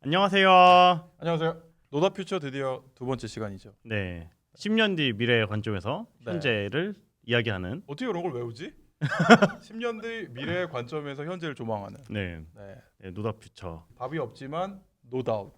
안녕하세요. 안녕하세요. 노다퓨처 드디어 두 번째 시간이죠. 네, 10년 뒤 미래의 관점에서 네. 현재를 이야기하는 어떻게 이런 걸 외우지? 10년 뒤 미래의 관점에서 현재를 조망하는. 네, 네. 네 노다퓨처. 답이 없지만 노다웃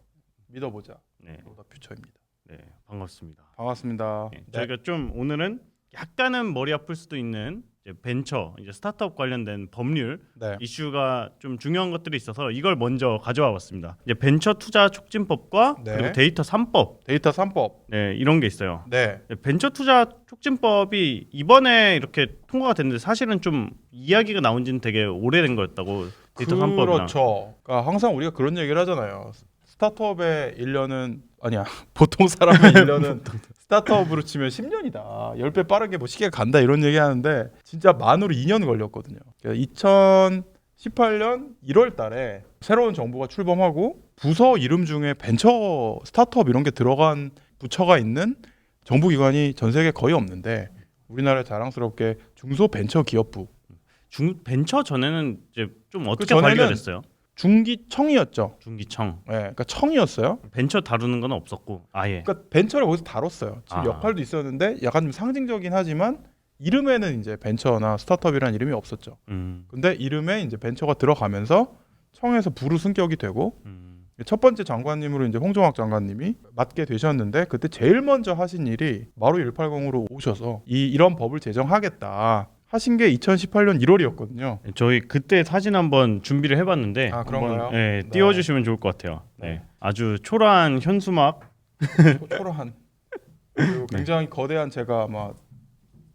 믿어보자. 네, 노다퓨처입니다. 네 반갑습니다. 반갑습니다. 네, 네. 저희가 좀 오늘은 약간은 머리 아플 수도 있는 이제 벤처, 이제 스타트업 관련된 법률 네. 이슈가 좀 중요한 것들이 있어서 이걸 먼저 가져와 봤습니다. 이제 벤처 투자 촉진법과 네. 그리고 데이터 3법, 데이터 3법. 네 이런 게 있어요. 네. 벤처 투자 촉진법이 이번에 이렇게 통과가 됐는데 사실은 좀 이야기가 나온 지는 되게 오래된 거였다고. 데이터 3법이나. 그렇죠. 그러니까 항상 우리가 그런 얘기를 하잖아요. 스타트업의 1년은 아니야. 보통 사람의 1년은 스타트업으로 치면 10년이다. 10배 빠르게 뭐 시계가 간다 이런 얘기 하는데 진짜 만으로 2년 걸렸거든요. 2018년 1월 달에 새로운 정부가 출범하고 부서 이름 중에 벤처 스타트업 이런 게 들어간 부처가 있는 정부기관이 전 세계에 거의 없는데 우리나라에 자랑스럽게 중소벤처기업부 벤처 전에는 이제 좀 어떻게 전에는 관리가 됐어요? 중기청이었죠. 중기청. 네, 그러니까 청이었어요. 벤처 다루는 건 없었고 아예. 그러니까 벤처를 거기서 다뤘어요. 지금 아. 역할도 있었는데 약간 좀 상징적이긴 하지만 이름에는 이제 벤처나 스타트업이라는 이름이 없었죠. 근데 이름에 이제 벤처가 들어가면서 청에서 부르 승격이 되고 첫 번째 장관님으로 이제 홍종학 장관님이 맡게 되셨는데 그때 제일 먼저 하신 일이 마루 180으로 오셔서 이런 법을 제정하겠다 하신 게 2018년 1월이었거든요. 저희 그때 사진 한번 준비를 해봤는데 아, 그런가요? 한번, 네, 네. 띄워주시면 좋을 것 같아요. 네. 네. 아주 초라한 현수막. 초라한 그리고 굉장히 거대한 제가 아마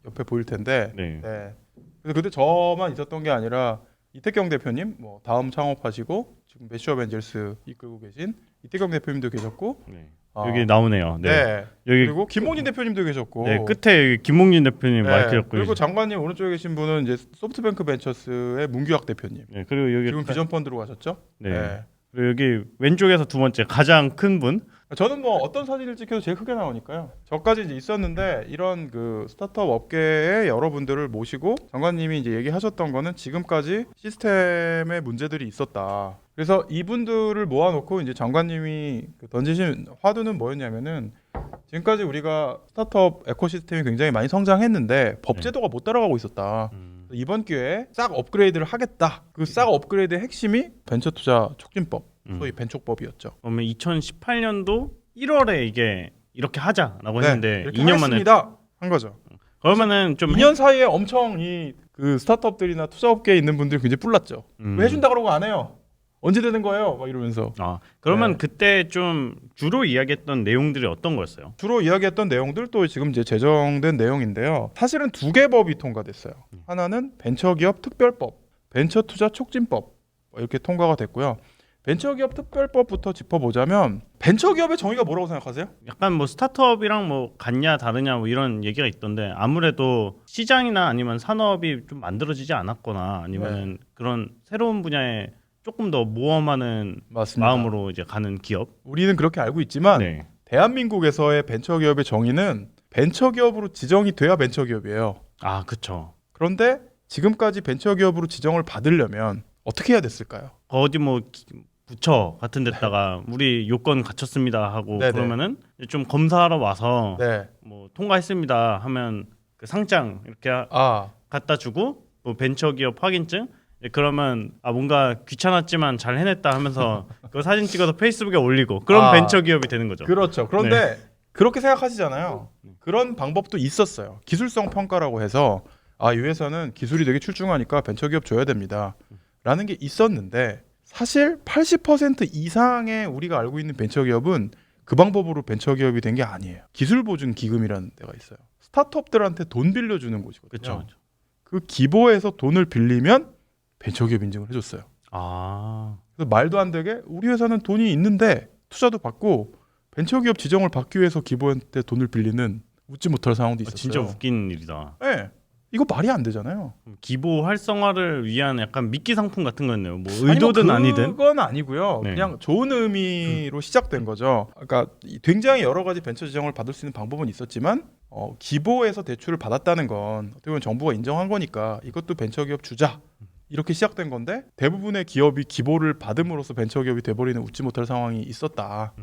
옆에 보일 텐데 네. 네. 그래서 그때 저만 있었던 게 아니라 이태경 대표님 뭐 다음 창업하시고 지금 매슈업 엔젤스 이끌고 계신 이태경 대표님도 계셨고 네. 아, 여기 나오네요. 네. 네. 여기 그리고 김홍진 대표님도 계셨고 네, 끝에 여기 김몽진 대표님 네. 마이크 잡고 그리고 계시- 장관님 오른쪽에 계신 분은 이제 소프트뱅크 벤처스의 문규학 대표님 네, 그리고 여기 지금 비전 펀드로 가셨죠? 네. 그리고 여기 왼쪽에서 두 번째 가장 큰 분. 저는 뭐 어떤 사진을 찍혀도 제일 크게 나오니까요. 저까지 이제 있었는데 이런 그 스타트업 업계의 여러분들을 모시고 장관님이 이제 얘기하셨던 거는 지금까지 시스템에 문제들이 있었다. 그래서 이분들을 모아놓고 이제 장관님이 던지신 화두는 뭐였냐면은 지금까지 우리가 스타트업 에코시스템이 굉장히 많이 성장했는데 법제도가 못 따라가고 있었다. 이번 기회에 싹 업그레이드를 하겠다. 그 싹 업그레이드의 핵심이 벤처 투자 촉진법, 소위 벤촉법이었죠. 그러면 2018년도 1월에 이게 이렇게 하자라고 네, 했는데 이렇게 2년 만에. 하겠습니다. 한 거죠. 그러면은 좀 2년 사이에 엄청 이 그 스타트업들이나 투자업계에 있는 분들이 굉장히 뿔났죠. 왜 해준다 그러고 안 해요? 언제 되는 거예요? 막 이러면서 그러면 네. 그때 좀 주로 이야기했던 내용들이 어떤 거였어요? 주로 이야기했던 내용들 또 지금 이제 제정된 내용인데요. 사실은 두 개 법이 통과됐어요. 하나는 벤처기업 특별법, 벤처투자 촉진법 이렇게 통과가 됐고요. 벤처기업 특별법부터 짚어보자면 벤처기업의 정의가 뭐라고 생각하세요? 약간 뭐 스타트업이랑 뭐 같냐 다르냐 뭐 이런 얘기가 있던데 아무래도 시장이나 아니면 산업이 좀 만들어지지 않았거나 아니면은 그런 새로운 분야에 조금 더 모험하는 맞습니다. 마음으로 이제 가는 기업. 우리는 그렇게 알고 있지만 네. 대한민국에서의 벤처기업의 정의는 벤처기업으로 지정이 돼야 벤처기업이에요. 아, 그쵸. 그런데 지금까지 벤처기업으로 지정을 받으려면 어떻게 해야 됐을까요? 어디 뭐 부처 같은 데다가 우리 요건 갖췄습니다 하고 네네. 그러면은 좀 검사하러 와서 네. 뭐 통과했습니다 하면 그 상장 이렇게 아, 갖다 주고 뭐 벤처기업 확인증 그러면 뭔가 귀찮았지만 잘 해냈다 하면서 그 사진 찍어서 페이스북에 올리고 그럼 벤처기업이 되는 거죠. 그렇죠. 그런데 그렇게 생각하시잖아요. 그런 방법도 있었어요. 기술성 평가라고 해서 이 회사는 기술이 되게 출중하니까 벤처기업 줘야 됩니다. 라는 게 있었는데 사실 80% 이상의 우리가 알고 있는 벤처기업은 그 방법으로 벤처기업이 된 게 아니에요. 기술보증기금이라는 데가 있어요. 스타트업들한테 돈 빌려주는 곳이거든요. 그렇죠. 그 기보에서 돈을 빌리면 벤처기업 인증을 해줬어요. 아, 그래서 말도 안 되게 우리 회사는 돈이 있는데 투자도 받고 벤처기업 지정을 받기 위해서 기부한테 돈을 빌리는 웃지 못할 상황도 있었어요. 진짜 웃긴 일이다. 네. 이거 말이 안 되잖아요. 기보 활성화를 위한 약간 미끼 상품 같은 거였네요. 뭐 의도든 아니든. 그건 아니고요. 네. 그냥 좋은 의미로 시작된 거죠. 그러니까 굉장히 여러 가지 벤처 지정을 받을 수 있는 방법은 있었지만 기보에서 대출을 받았다는 건 어떻게 보면 정부가 인정한 거니까 이것도 벤처기업 주자. 이렇게 시작된 건데 대부분의 기업이 기보를 받음으로써 벤처기업이 돼버리는 웃지 못할 상황이 있었다.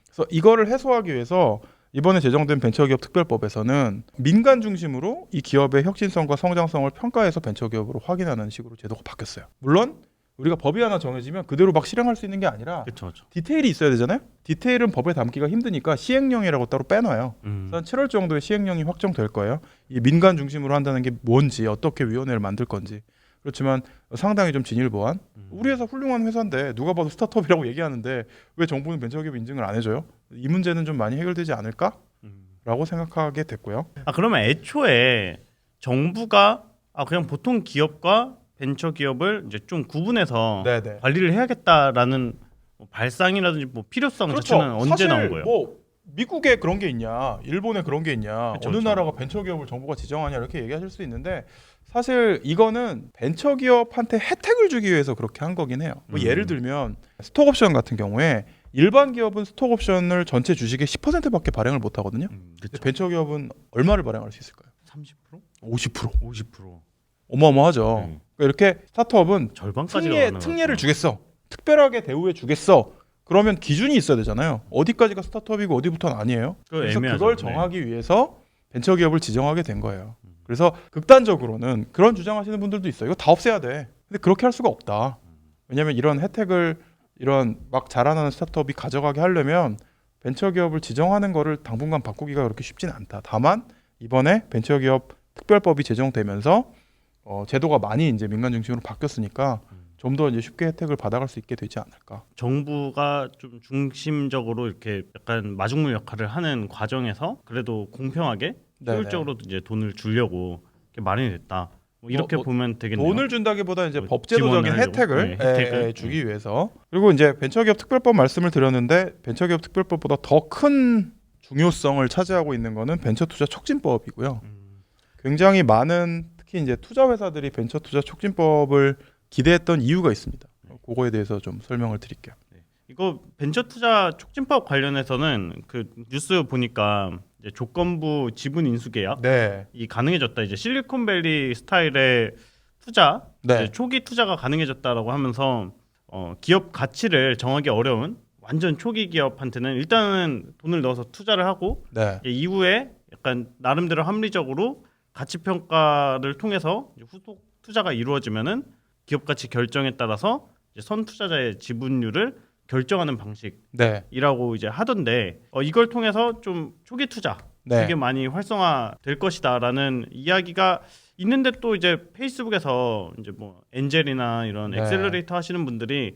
그래서 이거를 해소하기 위해서 이번에 제정된 벤처기업 특별법에서는 민간 중심으로 이 기업의 혁신성과 성장성을 평가해서 벤처기업으로 확인하는 식으로 제도가 바뀌었어요. 물론 우리가 법이 하나 정해지면 그대로 막 실행할 수 있는 게 아니라 그렇죠. 디테일이 있어야 되잖아요. 디테일은 법에 담기가 힘드니까 시행령이라고 따로 빼놔요. 한 7월 정도에 시행령이 확정될 거예요. 이 민간 중심으로 한다는 게 뭔지, 어떻게 위원회를 만들 건지. 그렇지만 상당히 좀 진일보한. 우리 회사 훌륭한 회사인데 누가 봐도 스타트업이라고 얘기하는데 왜 정부는 벤처기업 인증을 안 해줘요? 이 문제는 좀 많이 해결되지 않을까라고 생각하게 됐고요. 아 그러면 애초에 정부가 그냥 보통 기업과 벤처 기업을 이제 좀 구분해서 네네. 관리를 해야겠다라는 뭐 발상이라든지 뭐 필요성 그렇죠. 자체는 언제 사실 나온 거예요? 뭐 미국에 그런 게 있냐, 일본에 그런 게 있냐, 그쵸, 어느 그쵸. 나라가 벤처기업을 정부가 지정하냐 이렇게 얘기하실 수 있는데 사실 이거는 벤처기업한테 혜택을 주기 위해서 그렇게 한 거긴 해요. 뭐 예를 들면 스톡옵션 같은 경우에 일반 기업은 스톡옵션을 전체 주식의 10%밖에 발행을 못 하거든요. 근데 그렇죠. 벤처기업은 얼마를 발행할 수 있을까요? 30%? 50%. 50%. 어마어마하죠. 네. 그러니까 이렇게 스타트업은 절반까지가 특례를 주겠어. 특별하게 대우해 주겠어. 그러면 기준이 있어야 되잖아요. 어디까지가 스타트업이고 어디부터는 아니에요. 그래서 애매하죠. 그걸 정하기 위해서 벤처기업을 지정하게 된 거예요. 그래서 극단적으로는 그런 주장하시는 분들도 있어요. 이거 다 없애야 돼. 근데 그렇게 할 수가 없다. 왜냐하면 이런 혜택을 이런 막 자라나는 스타트업이 가져가게 하려면 벤처기업을 지정하는 거를 당분간 바꾸기가 그렇게 쉽지는 않다. 다만 이번에 벤처기업 특별법이 제정되면서 제도가 많이 이제 민간 중심으로 바뀌었으니까 좀 더 이제 쉽게 혜택을 받아갈 수 있게 되지 않을까. 정부가 좀 중심적으로 이렇게 약간 마중물 역할을 하는 과정에서 그래도 공평하게 효율적으로 이제 돈을 주려고 이렇게 마련이 됐다. 뭐 이렇게 보면 되겠네요. 돈을 준다기보다 이제 뭐 법제도적인 지원을 하려고. 혜택을, 네, 혜택을. 주기 위해서. 그리고 이제 벤처기업 특별법 말씀을 드렸는데 벤처기업 특별법보다 더 큰 중요성을 차지하고 있는 거는 벤처투자 촉진법이고요. 굉장히 많은 특히 이제 투자 회사들이 벤처투자 촉진법을 기대했던 이유가 있습니다. 그거에 대해서 좀 설명을 드릴게요. 이거 벤처 투자 촉진법 관련해서는 그 뉴스 보니까 이제 조건부 지분 인수 계약 네. 이 가능해졌다. 이제 실리콘밸리 스타일의 투자, 네. 이제 초기 투자가 가능해졌다라고 하면서 기업 가치를 정하기 어려운 완전 초기 기업한테는 일단은 돈을 넣어서 투자를 하고 네. 이제 이후에 약간 나름대로 합리적으로 가치 평가를 통해서 이제 후속 투자가 이루어지면은 기업 가치 결정에 따라서 이제 선 투자자의 지분율을 결정하는 방식이라고 네. 이제 하던데 이걸 통해서 좀 초기 투자 네. 되게 많이 활성화될 것이다라는 이야기가 있는데 또 이제 페이스북에서 이제 뭐 엔젤이나 이런 네. 엑셀러레이터 하시는 분들이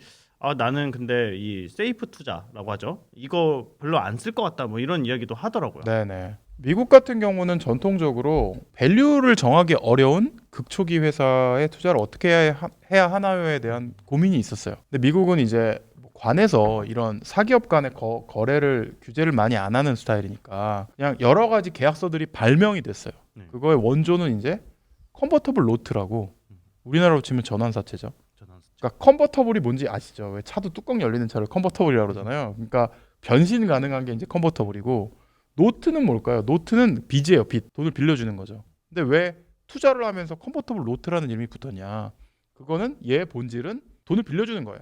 나는 근데 이 세이프 투자라고 하죠. 이거 별로 안 쓸 것 같다. 뭐 이런 이야기도 하더라고요. 네네. 미국 같은 경우는 전통적으로 밸류를 정하기 어려운 극초기 회사의 투자를 어떻게 해야 하나요에 대한 고민이 있었어요. 근데 미국은 이제 관에서 이런 사기업 간의 거래를 규제를 많이 안 하는 스타일이니까 그냥 여러 가지 계약서들이 발명이 됐어요. 네. 그거의 원조는 이제 컨버터블 노트라고 우리나라로 치면 전환사채죠. 그러니까 컨버터블이 뭔지 아시죠? 왜 차도 뚜껑 열리는 차를 컨버터블이라고 그러잖아요. 그러니까 변신 가능한 게 이제 컨버터블이고 노트는 뭘까요? 노트는 빚이에요. 빚. 돈을 빌려주는 거죠. 근데 왜 투자를 하면서 컨버터블 노트라는 이름이 붙었냐? 그거는 얘 본질은 돈을 빌려주는 거예요.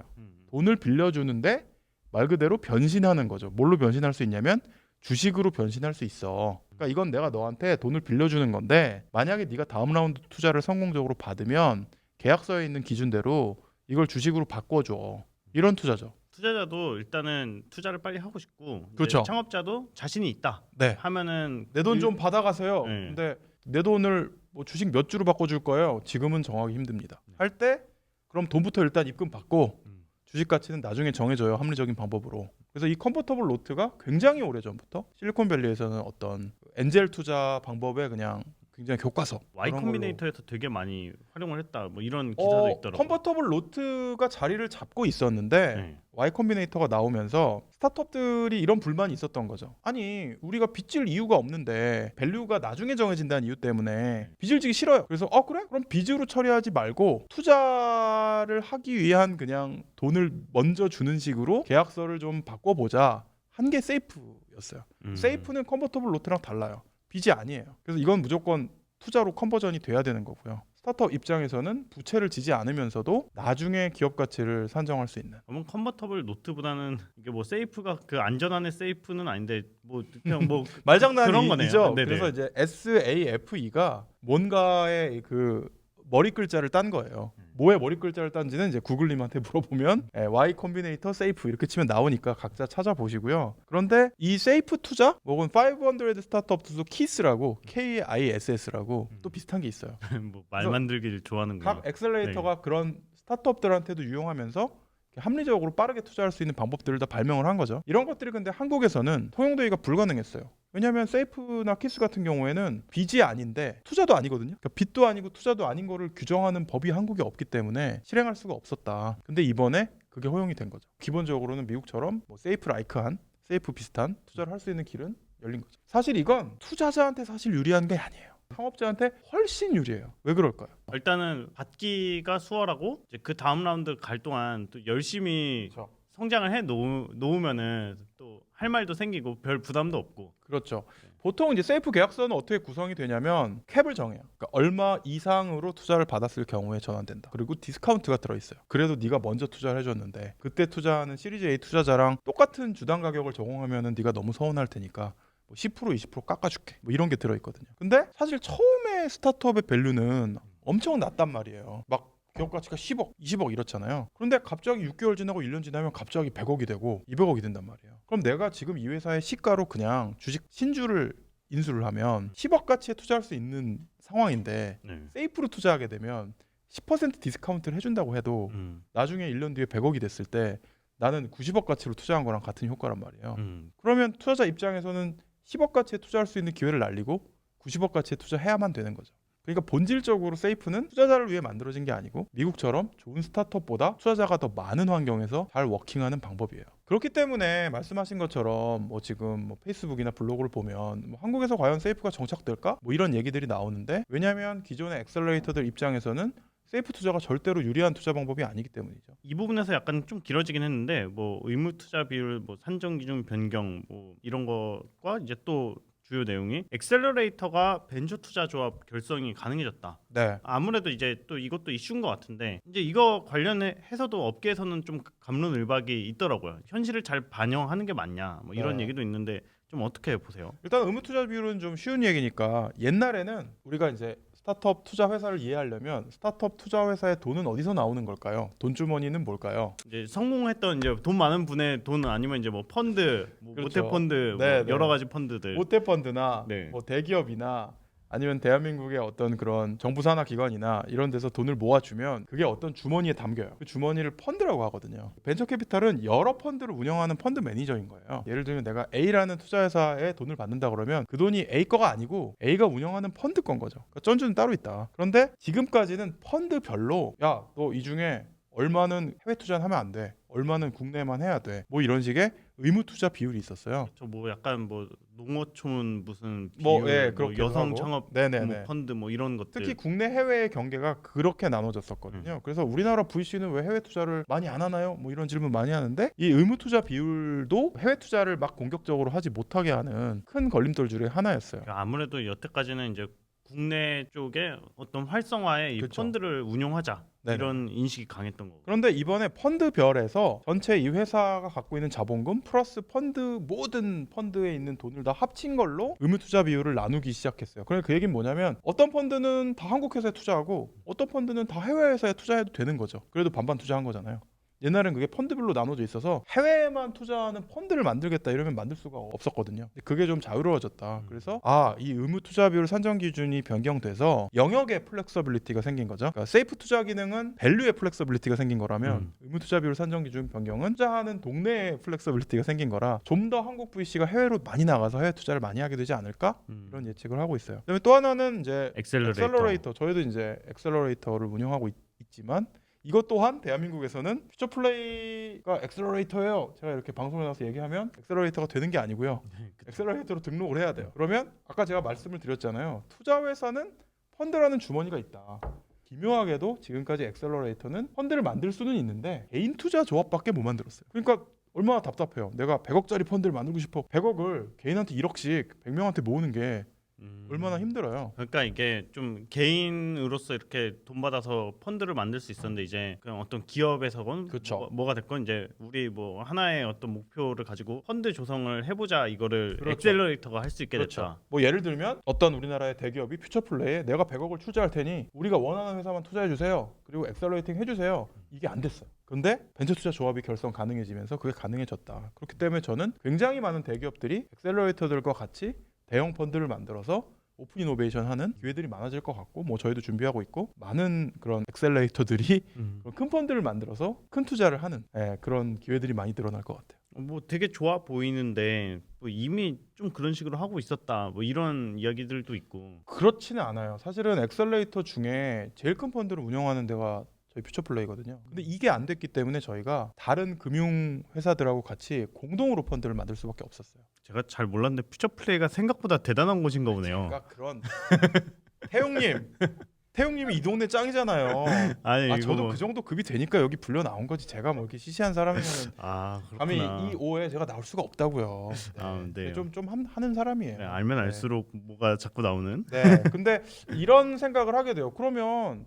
돈을 빌려주는데 말 그대로 변신하는 거죠. 뭘로 변신할 수 있냐면 주식으로 변신할 수 있어. 그러니까 이건 내가 너한테 돈을 빌려주는 건데 만약에 네가 다음 라운드 투자를 성공적으로 받으면 계약서에 있는 기준대로 이걸 주식으로 바꿔줘. 이런 투자죠. 투자자도 일단은 투자를 빨리 하고 싶고 이제 그렇죠. 창업자도 자신이 있다 네. 하면은 내 돈 좀 받아가세요. 네. 근데 내 돈을 뭐 주식 몇 주로 바꿔줄 거예요. 지금은 정하기 힘듭니다. 할 때 그럼 돈부터 일단 입금 받고 주식 가치는 나중에 정해져요. 합리적인 방법으로. 그래서 이 컨버터블 노트가 굉장히 오래전부터 실리콘밸리에서는 어떤 엔젤 투자 방법에 그냥 굉장히 교과서. Y 그런 걸로. 콤비네이터에서 되게 많이 활용을 했다. 뭐 이런 기사도 있더라고요. 컨버터블 노트가 자리를 잡고 있었는데 네. Y 콤비네이터가 나오면서 스타트업들이 이런 불만이 있었던 거죠. 아니 우리가 빚질 이유가 없는데 밸류가 나중에 정해진다는 이유 때문에 빚을 지기 싫어요. 그래서 그래? 그럼 빚으로 처리하지 말고 투자를 하기 위한 그냥 돈을 먼저 주는 식으로 계약서를 좀 바꿔보자. 한 게 세이프였어요. 세이프는 컨버터블 노트랑 달라요. 빚이 아니에요. 그래서 이건 무조건 투자로 컨버전이 돼야 되는 거고요. 스타트업 입장에서는 부채를 지지 않으면서도 나중에 기업 가치를 산정할 수 있는. 그러면 컨버터블 노트보다는 이게 뭐 세이프가 그 안전한의 세이프는 아닌데 뭐 그냥 뭐 그런 거네요. 말장난이죠. 네네. 그래서 이제 SAFE가 뭔가의 그 머리 글자를 딴 거예요. 뭐의 머리 글자를 딴지는 이제 구글님한테 물어보면 Y 콤비네이터 세이프 이렇게 치면 나오니까 각자 찾아보시고요. 그런데 이 세이프 투자 혹은 500 스타트업 투자 키스라고 KISS라고 또 비슷한 게 있어요. 뭐 말 만들기를 좋아하는 각 거. 엑셀레이터가 그런 스타트업들한테도 유용하면서 합리적으로 빠르게 투자할 수 있는 방법들을 다 발명을 한 거죠. 이런 것들이 근데 한국에서는 통용되기가 불가능했어요. 왜냐하면 세이프나 키스 같은 경우에는 빚이 아닌데 투자도 아니거든요. 그러니까 빚도 아니고 투자도 아닌 거를 규정하는 법이 한국에 없기 때문에 실행할 수가 없었다. 근데 이번에 그게 허용이 된 거죠. 기본적으로는 미국처럼 뭐 세이프 라이크한 세이프 비슷한 투자를 할 수 있는 길은 열린 거죠. 사실 이건 투자자한테 사실 유리한 게 아니에요. 상업자한테 훨씬 유리해요. 왜 그럴까요? 일단은 받기가 수월하고 이제 그 다음 라운드 갈 동안 또 열심히 그렇죠. 성장을 해 놓으면은 또 할 말도 생기고 별 부담도 없고. 그렇죠. 보통 이제 세이프 계약서는 어떻게 구성이 되냐면 캡을 정해요. 그러니까 얼마 이상으로 투자를 받았을 경우에 전환된다. 그리고 디스카운트가 들어있어요. 그래도 네가 먼저 투자를 해줬는데 그때 투자하는 시리즈 A 투자자랑 똑같은 주당 가격을 적용하면은 네가 너무 서운할 테니까 뭐 10% 20% 깎아줄게. 뭐 이런 게 들어있거든요. 근데 사실 처음에 스타트업의 밸류는 엄청 낮단 말이에요. 막 기업 가치가 10억, 20억 이렇잖아요. 그런데 갑자기 6개월 지나고 1년 지나면 갑자기 100억이 되고 200억이 된단 말이에요. 그럼 내가 지금 이 회사의 시가로 그냥 주식 신주를 인수를 하면 10억 가치에 투자할 수 있는 상황인데 네. 세이프로 투자하게 되면 10% 디스카운트를 해준다고 해도 나중에 1년 뒤에 100억이 됐을 때 나는 90억 가치로 투자한 거랑 같은 효과란 말이에요. 그러면 투자자 입장에서는 10억 가치에 투자할 수 있는 기회를 날리고 90억 가치에 투자해야만 되는 거죠. 그러니까 본질적으로 세이프는 투자자를 위해 만들어진 게 아니고 미국처럼 좋은 스타트업보다 투자자가 더 많은 환경에서 잘 워킹하는 방법이에요. 그렇기 때문에 말씀하신 것처럼 뭐 지금 뭐 페이스북이나 블로그를 보면 뭐 한국에서 과연 세이프가 정착될까? 뭐 이런 얘기들이 나오는데 왜냐하면 기존의 엑셀러레이터들 입장에서는 세이프 투자가 절대로 유리한 투자 방법이 아니기 때문이죠. 이 부분에서 약간 좀 길어지긴 했는데 뭐 의무 투자 비율, 뭐 산정 기준 변경, 뭐 이런 거과 이제 또 주요 내용이 엑셀러레이터가 벤처 투자 조합 결성이 가능해졌다. 네. 아무래도 이제 또 이것도 이슈인 것 같은데 이제 이거 관련해서도 업계에서는 좀 갑론을박이 있더라고요. 현실을 잘 반영하는 게 맞냐, 뭐 이런 네. 얘기도 있는데 좀 어떻게 보세요? 일단 의무 투자 비율은 좀 쉬운 얘기니까 옛날에는 우리가 이제 스타트업 투자 회사를 이해하려면 스타트업 투자 회사의 돈은 어디서 나오는 걸까요? 돈 주머니는 뭘까요? 이제 성공했던 이제 돈 많은 분의 돈 아니면 이제 뭐 펀드, 뭐 그렇죠. 모태 펀드, 네, 뭐 네. 여러 가지 펀드들. 모태 펀드나 네. 뭐 대기업이나 아니면 대한민국의 어떤 그런 정부 산하 기관이나 이런 데서 돈을 모아주면 그게 어떤 주머니에 담겨요. 그 주머니를 펀드라고 하거든요. 벤처 캐피탈은 여러 펀드를 운영하는 펀드 매니저인 거예요. 예를 들면 내가 A라는 투자회사에 돈을 받는다 그러면 그 돈이 A 거가 아니고 A가 운영하는 펀드 건 거죠. 그러니까 전주는 따로 있다. 그런데 지금까지는 펀드별로 야, 너 이 중에 얼마는 해외 투자는 하면 안 돼. 얼마는 국내만 해야 돼. 뭐 이런 식의 의무 투자 비율이 있었어요. 저 뭐 약간 뭐 농어촌 무슨 비율, 뭐, 예, 뭐 그렇게도 여성 하고. 창업 네네네. 뭐 펀드 뭐 이런 것들. 특히 국내 해외의 경계가 그렇게 나눠졌었거든요. 그래서 우리나라 VC는 왜 해외 투자를 많이 안 하나요? 뭐 이런 질문 많이 하는데 이 의무 투자 비율도 해외 투자를 막 공격적으로 하지 못하게 하는 큰 걸림돌 중에 하나였어요. 그러니까 아무래도 여태까지는 이제 국내 쪽에 어떤 활성화에 이 그렇죠. 펀드를 운용하자 네네. 이런 인식이 강했던 거고. 그런데 이번에 펀드별에서 전체 이 회사가 갖고 있는 자본금 플러스 펀드 모든 펀드에 있는 돈을 다 합친 걸로 의무 투자 비율을 나누기 시작했어요. 그러니까 그 얘기는 뭐냐면 어떤 펀드는 다 한국 회사에 투자하고 어떤 펀드는 다 해외 회사에 투자해도 되는 거죠. 그래도 반반 투자한 거잖아요. 옛날엔 그게 펀드별로 나눠져 있어서 해외에만 투자하는 펀드를 만들겠다 이러면 만들 수가 없었거든요. 근데 그게 좀 자유로워졌다. 그래서 이 의무 투자 비율 산정 기준이 변경돼서 영역의 플렉서빌리티가 생긴 거죠. 그러니까 세이프 투자 기능은 밸류의 플렉서빌리티가 생긴 거라면 의무 투자 비율 산정 기준 변경은 투자하는 동네의 플렉서빌리티가 생긴 거라 좀 더 한국 VC가 해외로 많이 나가서 해외 투자를 많이 하게 되지 않을까? 이런 예측을 하고 있어요. 그다음에 또 하나는 이제 엑셀러레이터. 저희도 이제 엑셀러레이터를 운영하고 있지만 이것 또한 대한민국에서는 퓨처플레이가 엑셀러레이터예요. 제가 이렇게 방송에 나와서 얘기하면 엑셀러레이터가 되는 게 아니고요. 엑셀러레이터로 등록을 해야 돼요. 그러면 아까 제가 말씀을 드렸잖아요. 투자회사는 펀드라는 주머니가 있다. 기묘하게도 지금까지 엑셀러레이터는 펀드를 만들 수는 있는데 개인 투자 조합밖에 못 만들었어요. 그러니까 얼마나 답답해요. 내가 100억짜리 펀드를 만들고 싶어. 100억을 개인한테 1억씩 100명한테 모으는 게 얼마나 힘들어요. 그러니까 이게 좀 개인으로서 이렇게 돈 받아서 펀드를 만들 수 있었는데 이제 그냥 어떤 기업에서건 그쵸. 뭐가 됐건 이제 우리 뭐 하나의 어떤 목표를 가지고 펀드 조성을 해보자 이거를 그렇죠. 엑셀러레이터가 할 수 있게 그렇죠. 됐다. 뭐 예를 들면 어떤 우리나라의 대기업이 퓨처플레이에 내가 100억을 투자할 테니 우리가 원하는 회사만 투자해 주세요. 그리고 엑셀러레이팅 해주세요. 이게 안 됐어요. 근데 벤처 투자 조합이 결성 가능해지면서 그게 가능해졌다. 그렇기 때문에 저는 굉장히 많은 대기업들이 엑셀러레이터들과 같이 대형 펀드를 만들어서 오픈 이노베이션 하는 기회들이 많아질 것 같고 뭐 저희도 준비하고 있고 많은 그런 엑셀레이터들이 그런 큰 펀드를 만들어서 큰 투자를 하는 그런 기회들이 많이 늘어날 것 같아요. 뭐 되게 좋아 보이는데 뭐 이미 좀 그런 식으로 하고 있었다. 뭐 이런 이야기들도 있고. 그렇지는 않아요. 사실은 엑셀레이터 중에 제일 큰 펀드를 운영하는 데가 저희 퓨처플레이거든요. 근데 이게 안 됐기 때문에 저희가 다른 금융 회사들하고 같이 공동으로 펀드를 만들 수밖에 없었어요. 제가 잘 몰랐는데 퓨처플레이가 생각보다 대단한 곳인가 보네요. 그러니까 그런 태용님이 이 동네 짱이잖아요. 아니 이거 저도 뭐... 그 정도 급이 되니까 여기 불려 나온 거지. 제가 뭐 이렇게 시시한 사람이면 아 감히 그렇구나. 이 오에 제가 나올 수가 없다고요. 네. 좀 하는 사람이에요. 네, 알면 알수록 뭐가 자꾸 나오는. 네. 근데 이런 생각을 하게 돼요. 그러면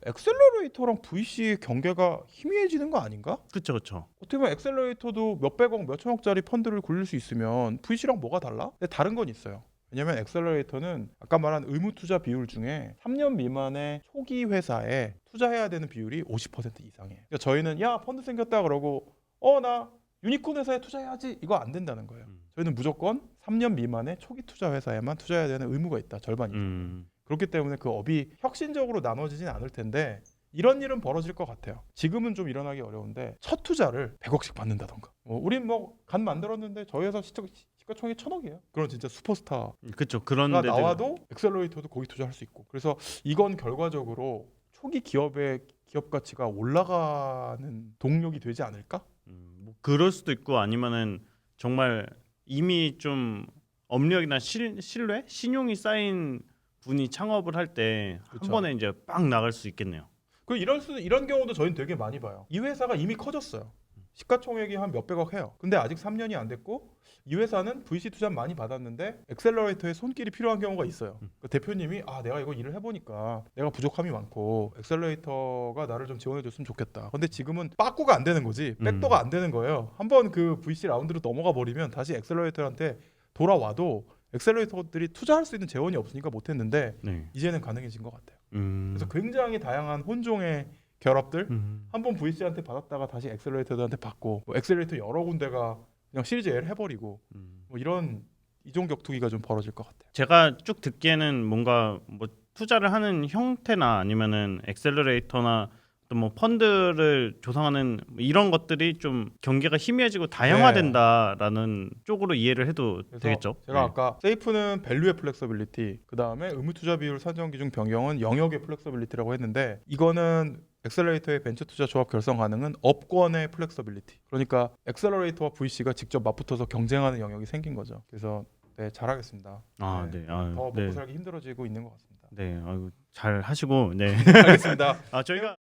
엑셀러레이터랑 VC 경계가 희미해지는 거 아닌가? 그렇죠, 그렇죠. 어떻게 보면 엑셀러레이터도 몇백억, 몇천억짜리 펀드를 굴릴 수 있으면 VC랑 뭐가 달라? 근데 다른 건 있어요. 왜냐면 엑셀러레이터는 아까 말한 의무 투자 비율 중에 3년 미만의 초기 회사에 투자해야 되는 비율이 50% 이상이에요. 그러니까 저희는 야 펀드 생겼다 그러고 나 유니콘 회사에 투자해야지 이거 안 된다는 거예요. 저희는 무조건 3년 미만의 초기 투자 회사에만 투자해야 되는 의무가 있다. 절반 이상. 그렇기 때문에 그 업이 혁신적으로 나눠지진 않을 텐데 이런 일은 벌어질 것 같아요. 지금은 좀 일어나기 어려운데 첫 투자를 100억씩 받는다던가. 우린 뭐 간 만들었는데 저희 회사 시가총액 1000억이에요. 그런 진짜 슈퍼스타가 그렇죠. 그런 데들 나와도 엑셀러레이터도 거기 투자할 수 있고. 그래서 이건 결과적으로 초기 기업의 기업 가치가 올라가는 동력이 되지 않을까? 뭐 그럴 수도 있고 아니면은 정말 이미 좀 업력이나 신뢰, 신용이 쌓인 분이 창업을 할 때 한 그쵸. 번에 이제 빵 나갈 수 있겠네요. 이런 경우도 저희는 되게 많이 봐요. 이 회사가 이미 커졌어요. 시가총액이 한 몇백억 해요. 근데 아직 3년이 안 됐고 이 회사는 VC 투자 많이 받았는데 엑셀러레이터에 손길이 필요한 경우가 있어요. 그 대표님이 내가 이거 일을 해보니까 내가 부족함이 많고 엑셀러레이터가 나를 좀 지원해줬으면 좋겠다. 근데 지금은 빠꾸가 안 되는 거지. 백도가 안 되는 거예요. 한번 그 VC 라운드로 넘어가 버리면 다시 엑셀러레이터한테 돌아와도 엑셀러레이터들이 투자할 수 있는 재원이 없으니까 못했는데 네. 이제는 가능해진 것 같아요. 그래서 굉장히 다양한 혼종의 결합들 한번 VC한테 받았다가 다시 엑셀러레이터들한테 받고 뭐 엑셀러레이터 여러 군데가 그냥 시리즈 L 해버리고 뭐 이런 이종 격투기가 좀 벌어질 것 같아요. 제가 쭉 듣기에는 뭔가 뭐 투자를 하는 형태나 아니면은 엑셀러레이터나 또 뭐 펀드를 조성하는 이런 것들이 좀 경계가 희미해지고 다양화된다라는 쪽으로 이해를 해도 되겠죠. 제가 아까 세이프는 밸류의 플렉서빌리티, 그 다음에 의무 투자 비율 산정 기준 변경은 영역의 플렉서빌리티라고 했는데 이거는 엑셀러레이터의 벤처 투자 조합 결성 가능은 업권의 플렉서빌리티. 그러니까 엑셀러레이터와 VC가 직접 맞붙어서 경쟁하는 영역이 생긴 거죠. 그래서 잘하겠습니다. 네. 더 먹고 살기 힘들어지고 있는 것 같습니다. 네, 잘 하시고, 네. 알겠습니다. 저희가